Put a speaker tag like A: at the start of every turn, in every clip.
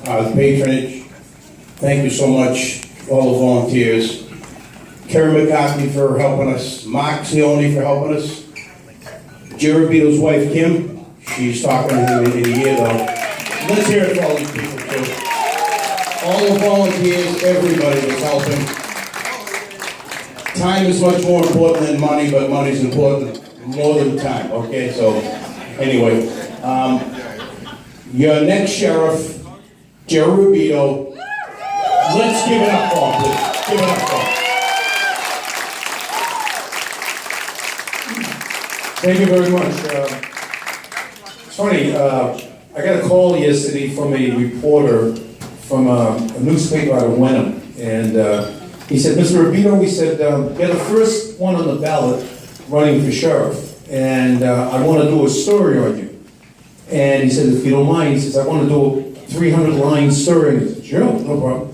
A: the patronage. Thank you so much, all the volunteers. Karen McCarthy for helping us, Mark Cioni for helping us, Robito's wife, Kim, she's talking to him in a year though. Let's hear it for all these people too. All the volunteers, everybody was helping. Time is much more important than money, but money's important more than time, okay? So, anyway, your next sheriff, Robito, let's give it up for him, please. Give it up for him.
B: Thank you very much. It's funny, I got a call yesterday from a reporter from a newspaper out of Wenham, and he said, Mr. Robito, we said, you're the first one on the ballot running for sheriff, and I want to do a story on you. And he said, if you don't mind, he says, I want to do a 300-line story. And I said, sure, no problem.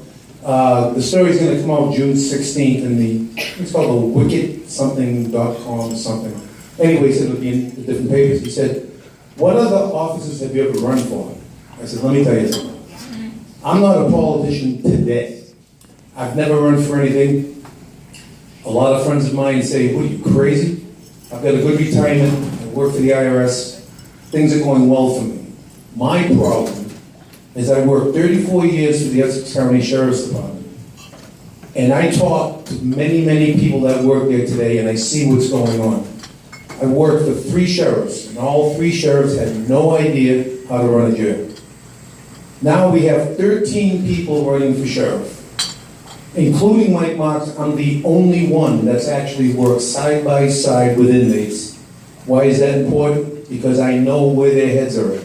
B: The story's going to come out June 16th in it's called the wicked-something.com or something. Anyway, he said it'll be in the different papers. He said, what other offices have you ever run for? I said, let me tell you something. I'm not a politician today. I've never run for anything. A lot of friends of mine say, what are you, crazy? I've got a good retirement. I work for the IRS. Things are going well for me. My problem is I worked 34 years for the Essex County Sheriff's Department. And I talk to many, many people that work there today, and I see what's going on. I worked for 3 sheriffs, and all 3 sheriffs had no idea how to run a jail. Now we have 13 people running for sheriff, including Mike Marks. I'm the only one that's actually worked side by side with inmates. Why is that important? Because I know where their heads are at.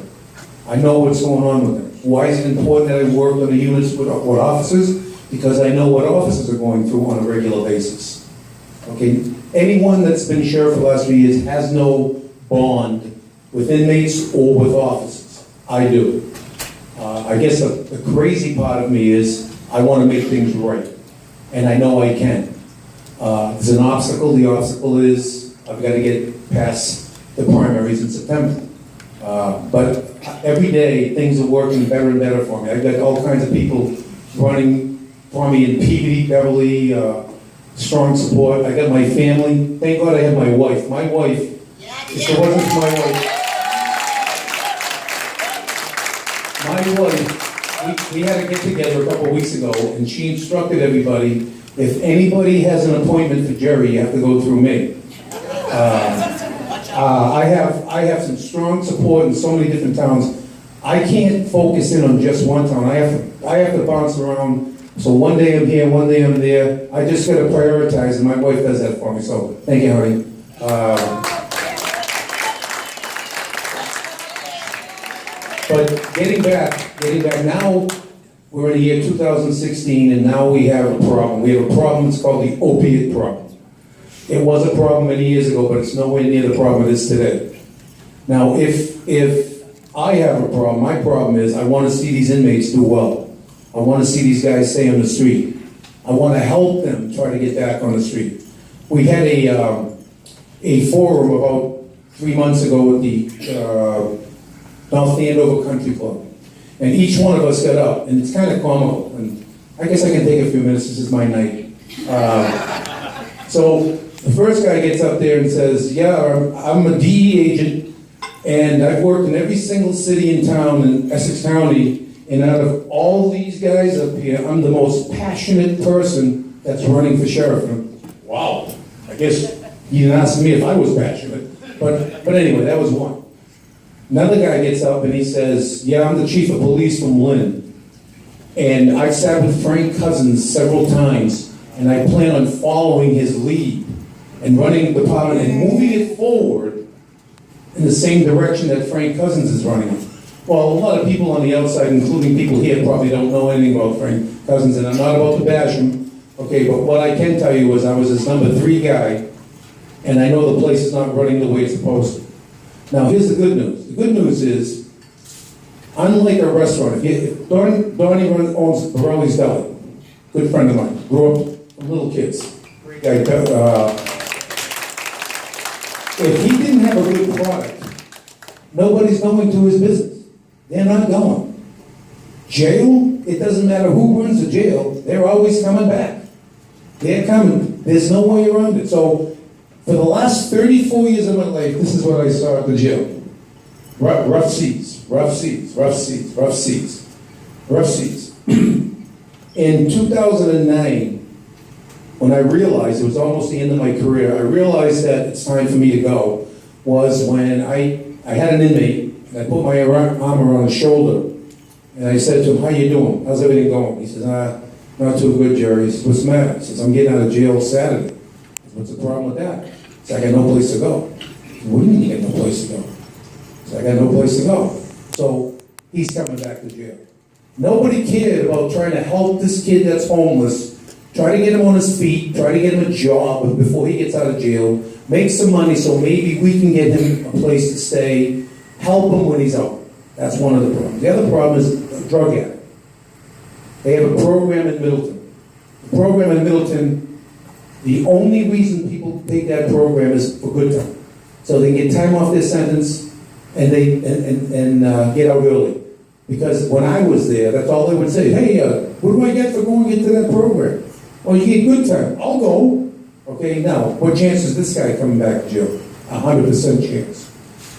B: I know what's going on with them. Why is it important that I work on the units with officers? Because I know what officers are going through on a regular basis. Okay? Anyone that's been sheriff for the last few years has no bond with inmates or with officers. I do. I guess the crazy part of me is I want to make things right. And I know I can. There's an obstacle. The obstacle is I've got to get past the primaries in September. But every day things are working better and better for me. I've got all kinds of people running for me in Peabody, Beverly, strong support. I got my family. Thank God I have my wife. My wife, if it wasn't for my wife, we had to get together a couple of weeks ago, and she instructed everybody, if anybody has an appointment for Jerry, you have to go through me. I have some strong support in so many different towns. I can't focus in on just one town. I have to bounce around. So one day I'm here, one day I'm there. I just got to prioritize, and my wife does that for me. So thank you, honey. But getting back now, we're in the year 2016, and now we have a problem. We have a problem. It's called the opiate problem. It was a problem many years ago, but it's nowhere near the problem it is today. Now, if I have a problem, my problem is I want to see these inmates do well. I want to see these guys stay on the street. I want to help them try to get back on the street. We had a forum about 3 months ago at the North Andover Country Club. And each one of us got up, and it's kind of comical. And I guess I can take a few minutes, this is my night. So the first guy gets up there and says, yeah, I'm a DE agent, and I've worked in every single city and town in Essex County, and out of all these guys up here, I'm the most passionate person that's running for sheriff. And, wow, I guess you didn't ask me if I was passionate. But anyway, that was one. Another guy gets up and he says, yeah, I'm the chief of police from Lynn. And I've sat with Frank Cousins several times, and I plan on following his lead and running the department and moving it forward in the same direction that Frank Cousins is running. Well, a lot of people on the outside, including people here, probably don't know anything about Frank Cousins, and I'm not about to bash him, okay, but what I can tell you is I was his number 3 guy, and I know the place is not running the way it's supposed to. Now, here's the good news. The good news is, unlike a restaurant, Donnie owns Borelli's Deli, good friend of mine, grew up from little kids, great guy. If he didn't have a good product, nobody's going to his business. They're not going. Jail, it doesn't matter who runs the jail, they're always coming back. They're coming. There's no way around it. So, for the last 34 years of my life, this is what I saw at the jail. Rough seats, rough seats, rough seats, rough seats, rough seats. In 2009, when I realized, it was almost the end of my career, I realized that it's time for me to go, was when I had an inmate, and I put my arm around his shoulder, and I said to him, how you doing? How's everything going? He says, not too good, Jerry. He says, what's the matter? He says, I'm getting out of jail Saturday. I said, what's the problem with that? He said, I got no place to go. I said, what do you mean you got no place to go? He said, I got no place to go. So he's coming back to jail. Nobody cared about trying to help this kid that's homeless, try to get him on his feet, try to get him a job before he gets out of jail, make some money so maybe we can get him a place to stay, help him when he's out. That's one of the problems. The other problem is a drug addict. They have a program in Middleton. The program in Middleton, the only reason people take that program is for good time. So they can get time off their sentence and they get out early. Because when I was there, that's all they would say. Hey, what do I get for going into that program? Well, you get good time. I'll go. Okay, now, what chance is this guy coming back to jail? 100% chance.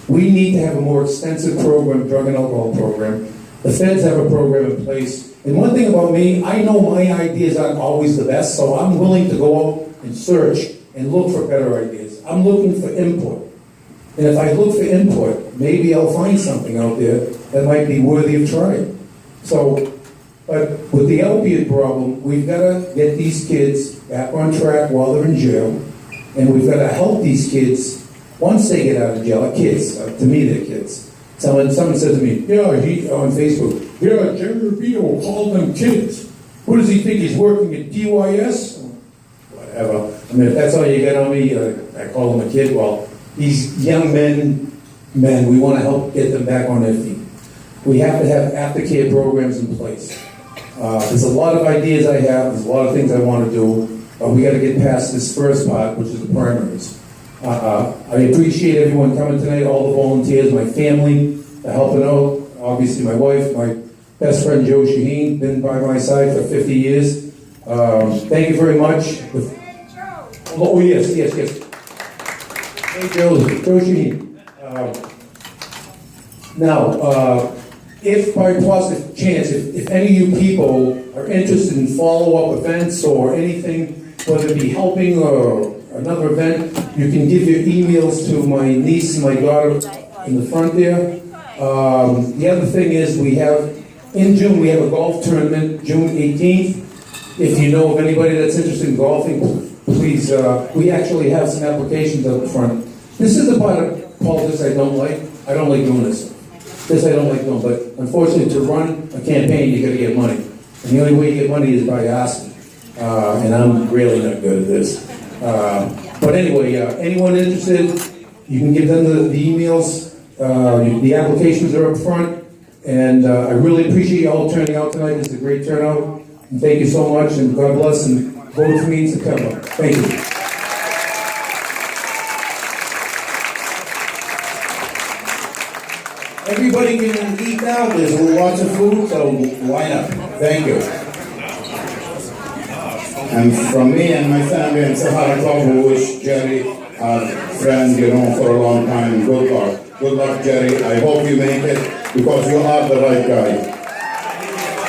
B: We need to have a more extensive program, drug and alcohol program. The feds have a program in place. And one thing about me, I know my ideas aren't always the best, so I'm willing to go out and search and look for better ideas. I'm looking for input. And if I look for input, maybe I'll find something out there that might be worthy of trying. So, but with the opiate problem, we've got to get these kids back on track while they're in jail, and we've got to help these kids once they get out of jail. Kids, to me, they're kids. Someone said to me, he on Facebook, Jerry Robito called them kids. What does he think, he's working at DYS? Whatever. I mean, if that's all you get on me, I call him a kid. Well, these young men, we want to help get them back on their feet. We have to have aftercare programs in place. There's a lot of ideas I have, there's a lot of things I want to do, but we got to get past this first part, which is the primaries. I appreciate everyone coming tonight, all the volunteers, my family, helping out. Obviously, my wife, my best friend Joe Shaheen, been by my side for 50 years. Thank you very much. Oh, yes. Hey, Joe Shaheen. Now, if by positive chance, if any of you people are interested in follow-up events or anything, whether it be helping or another event, you can give your emails to my niece and my daughter in the front there. The other thing is in June, we have a golf tournament, June 18th. If you know of anybody that's interested in golfing, please, we actually have some applications up front. This is the part of politics I don't like. I don't like doing this. This I don't like doing, but unfortunately to run a campaign, you gotta get money. And the only way you get money is by asking. And I'm really not good at this. But anyway, anyone interested, you can give them the emails. The applications are up front. And I really appreciate you all turning out tonight. It's a great turnout. And thank you so much, and God bless, and vote for me in September. Thank you.
A: Everybody can eat now. There's lots of food, so why not? Thank you. And from me and my family and Sahara Club, we wish Jerry, our friend, for a long time, good luck. Good luck, Jerry. I hope you make it because you are the right guy.